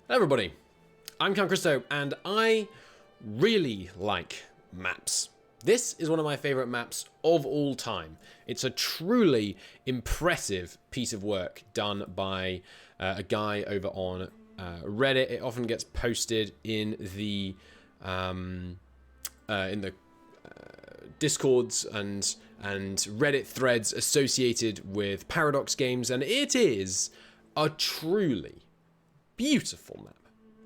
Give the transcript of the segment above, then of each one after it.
Hello everybody, I'm Count Christo and I really like maps. This is one of my favourite maps of all time. It's a truly impressive piece of work done by a guy over on Reddit. It often gets posted in the Discords and Reddit threads associated with Paradox games, and it is a truly beautiful map.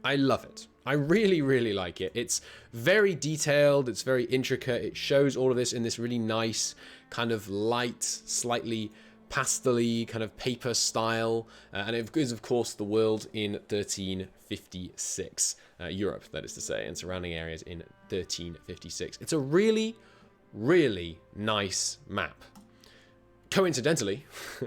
I love it. I really, really like it. It's very detailed. It's very intricate. It shows all of this in this really nice kind of light, slightly pastel-y kind of paper style. And it is, of course, the world in 1356. Europe, that is to say, and surrounding areas in 1356. It's a really, really nice map. Coincidentally,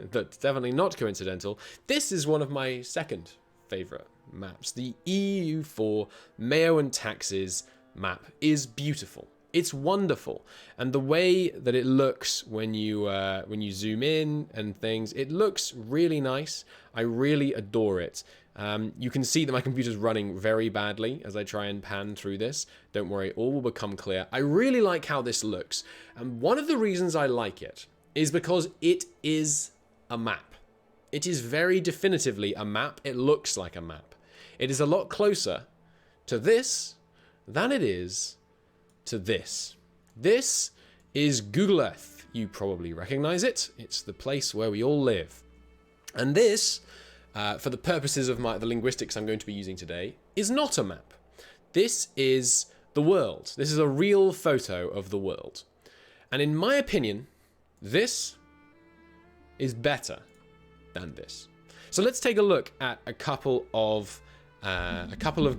but definitely not coincidental, this is one of my second favorite maps. The EU4 Mayo and Taxes map is beautiful. It's wonderful, and the way that it looks when you zoom in and things, it looks really nice. I really adore it. You can see that my computer's running very badly as I try and pan through this. Don't worry, all will become clear. I really like how this looks, and one of the reasons I like it is because it is a map. It is very definitively a map. It looks like a map. It is a lot closer to this than it is to this. This is Google Earth. You probably recognize it. It's the place where we all live. And this, for the purposes of the linguistics I'm going to be using today, is not a map. This is the world. This is a real photo of the world. And in my opinion, this is better than this. So let's take a look at a couple of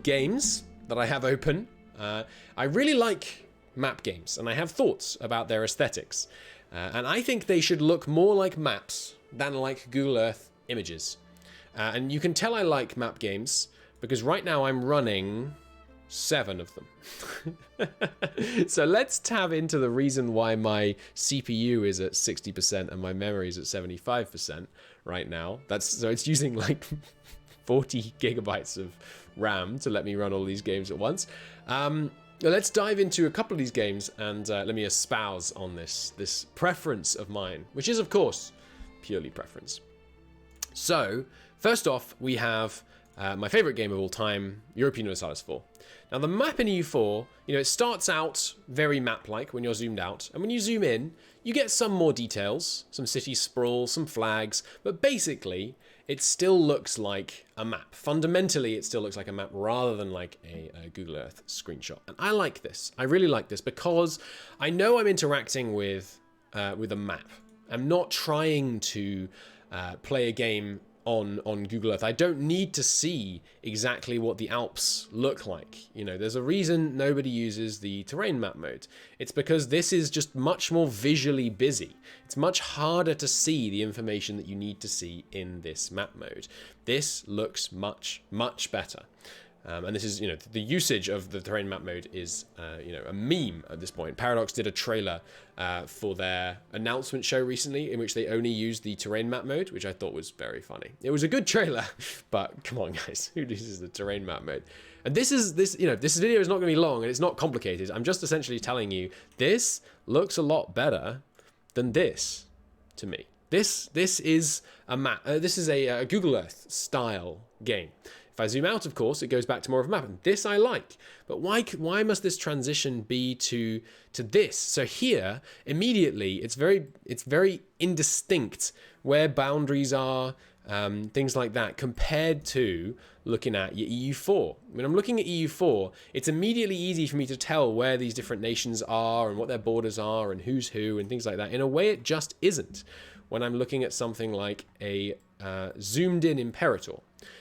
games that I have open. I really like map games, and I have thoughts about their aesthetics. And I think they should look more like maps than like Google Earth images. And you can tell I like map games because right now I'm running 7 of them. So let's tab into the reason why my CPU is at 60% and my memory is at 75% right now. So it's using like 40 gigabytes of RAM to let me run all these games at once. Let's dive into a couple of these games and let me espouse on this preference of mine, which is of course purely preference. So first off, we have my favorite game of all time, European Universalis 4. Now the map in EU4, it starts out very map-like when you're zoomed out, and when you zoom in, you get some more details, some city sprawl, some flags, but basically it still looks like a map. Fundamentally, it still looks like a map rather than like a Google Earth screenshot. And I like this. I really like this because I know I'm interacting with a map. I'm not trying to play a game on Google Earth. I don't need to see exactly what the Alps look like. There's a reason nobody uses the terrain map mode. It's because this is just much more visually busy. It's much harder to see the information that you need to see in this map mode. This looks much, much better. And this is, the usage of the terrain map mode is, a meme at this point. Paradox did a trailer for their announcement show recently in which they only used the terrain map mode, which I thought was very funny. It was a good trailer, but come on, guys, who uses the terrain map mode? And this video is not going to be long and it's not complicated. I'm just essentially telling you this looks a lot better than this to me. This is a map. This is a Google Earth style game. If I zoom out, of course, it goes back to more of a map. And this I like. But why must this transition be to this? So here, immediately, it's very indistinct where boundaries are, things like that, compared to looking at your EU4. When I'm looking at EU4, it's immediately easy for me to tell where these different nations are and what their borders are and who's who and things like that. In a way, it just isn't when I'm looking at something like a zoomed-in Imperator.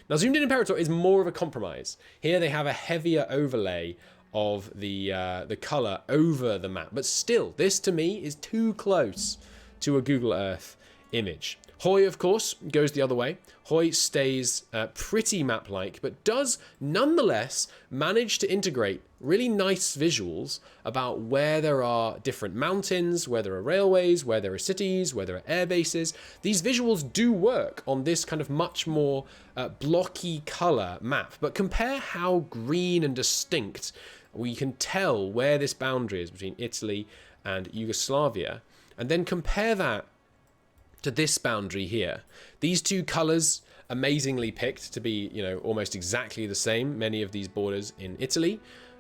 Now, zoomed-in Imperator is more of a compromise. Here they have a heavier overlay of the color over the map. But still, this to me is too close to a Google Earth image. Hoi, of course, goes the other way. Hoi stays pretty map-like, but does nonetheless manage to integrate really nice visuals about where there are different mountains, where there are railways, where there are cities, where there are air bases. These visuals do work on this kind of much more blocky color map, but compare how green and distinct we can tell where this boundary is between Italy and Yugoslavia, and then compare that to this boundary here. These two colors amazingly picked to be, you know, almost exactly the same, many of these borders in Italy.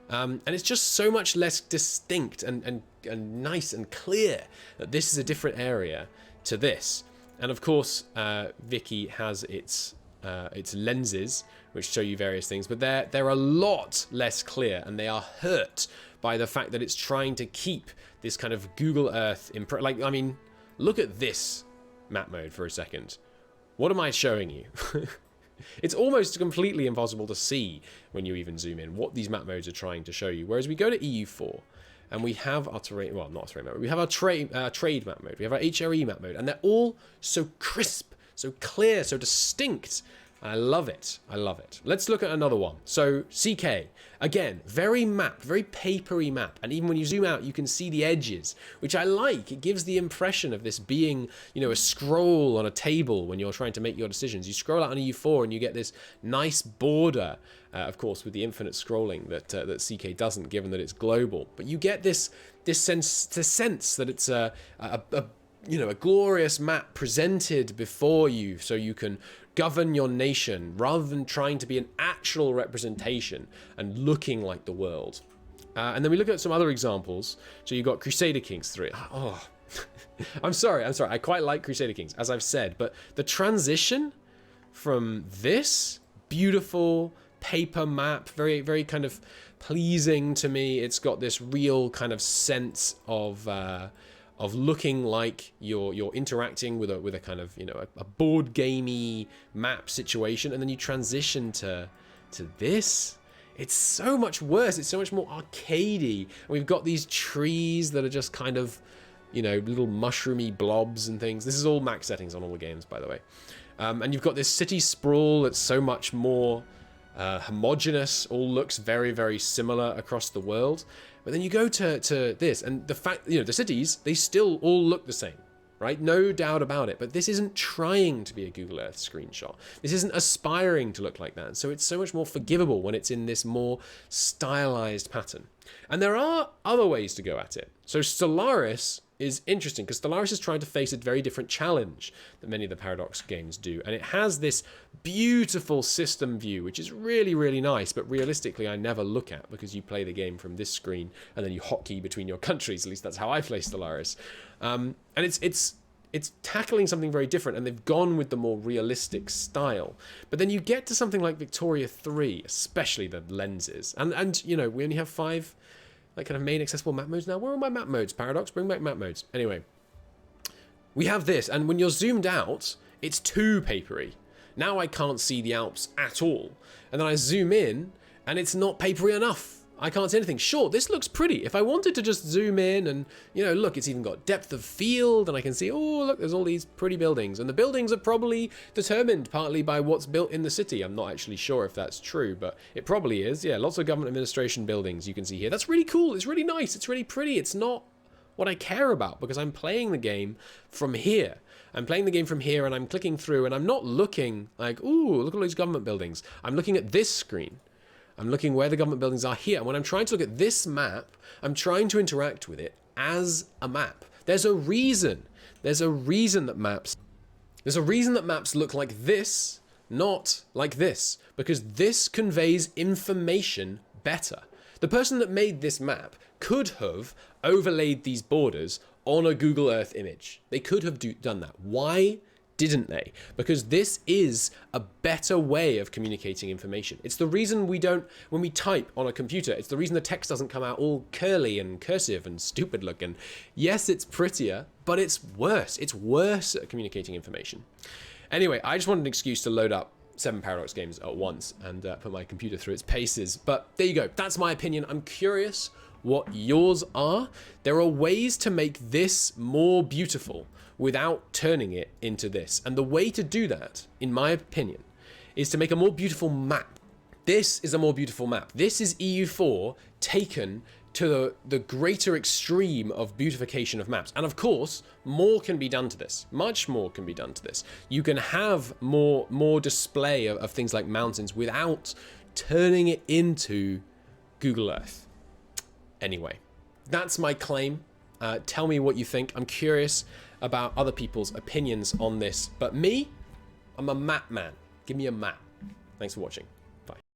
And it's just so much less distinct and nice and clear that this is a different area to this. And of course, Vicky has its lenses, which show you various things, but they're a lot less clear, and they are hurt by the fact that it's trying to keep this kind of Google Earth like, I mean, look at this map mode for a second. What am I showing you? It's almost completely impossible to see when you even zoom in what these map modes are trying to show you. Whereas we go to EU4 and we have our terrain, well, not terrain map mode, we have our trade map mode, we have our HRE map mode, and they're all so crisp, so clear, so distinct. I love it. I love it. Let's look at another one. So CK, again, very papery map. And even when you zoom out, you can see the edges, which I like. It gives the impression of this being, you know, a scroll on a table when you're trying to make your decisions. You scroll out on EU4 and you get this nice border, of course, with the infinite scrolling that CK doesn't, given that it's global. But you get this sense that it's a glorious map presented before you, so you can govern your nation rather than trying to be an actual representation and looking like the world. And then we look at some other examples. So you've got Crusader Kings 3. Oh, I'm sorry. I quite like Crusader Kings, as I've said, but the transition from this beautiful paper map, very, very kind of pleasing to me. It's got this real kind of sense of looking like you're interacting with a kind of, you know, a board gamey map situation, and then you transition to this. It's so much worse. It's so much more arcadey. And we've got these trees that are just kind of, you know, little mushroomy blobs and things. This is all max settings on all the games, by the way. And you've got this city sprawl that's so much more homogeneous. All looks very, very similar across the world. But then you go to this, and the fact, you know, the cities, they still all look the same, right? No doubt about it. But this isn't trying to be a Google Earth screenshot. This isn't aspiring to look like that. So it's so much more forgivable when it's in this more stylized pattern. And there are other ways to go at it. So Stellaris is interesting because Stellaris is trying to face a very different challenge that many of the Paradox games do. And it has this beautiful system view, which is really, really nice, but realistically I never look at because you play the game from this screen and then you hotkey between your countries. At least that's how I play Stellaris. And it's tackling something very different, and they've gone with the more realistic style. But then you get to something like Victoria 3, especially the lenses. And you know, we only have 5 like kind of main accessible map modes now. Where are my map modes, Paradox? Bring back map modes. Anyway, we have this, and when you're zoomed out, it's too papery. Now I can't see the Alps at all. And then I zoom in, and it's not papery enough. I can't see anything. Sure, this looks pretty. If I wanted to just zoom in and, you know, look, it's even got depth of field, and I can see, oh, look, there's all these pretty buildings. And the buildings are probably determined partly by what's built in the city. I'm not actually sure if that's true, but it probably is. Yeah, lots of government administration buildings you can see here. That's really cool. It's really nice. It's really pretty. It's not what I care about because I'm playing the game from here. I'm playing the game from here, and I'm clicking through, and I'm not looking like, ooh, look at all these government buildings. I'm looking at this screen. I'm looking where the government buildings are here. And when I'm trying to look at this map, I'm trying to interact with it as a map. There's a reason. There's a reason that maps look like this, not like this, because this conveys information better. The person that made this map could have overlaid these borders on a Google Earth image. They could have done that. Why didn't they? Because this is a better way of communicating information. It's the reason we don't, when we type on a computer, it's the reason the text doesn't come out all curly and cursive and stupid looking. Yes, it's prettier, but it's worse. It's worse at communicating information. Anyway, I just wanted an excuse to load up 7 Paradox games at once and put my computer through its paces. But there you go. That's my opinion. I'm curious what yours are. There are ways to make this more beautiful without turning it into this. And the way to do that, in my opinion, is to make a more beautiful map. This is a more beautiful map. This is EU4 taken to the greater extreme of beautification of maps. And of course, more can be done to this. Much more can be done to this. You can have more display of things like mountains without turning it into Google Earth. Anyway, that's my claim. Tell me what you think. I'm curious about other people's opinions on this. But me, I'm a map man. Give me a map. Thanks for watching.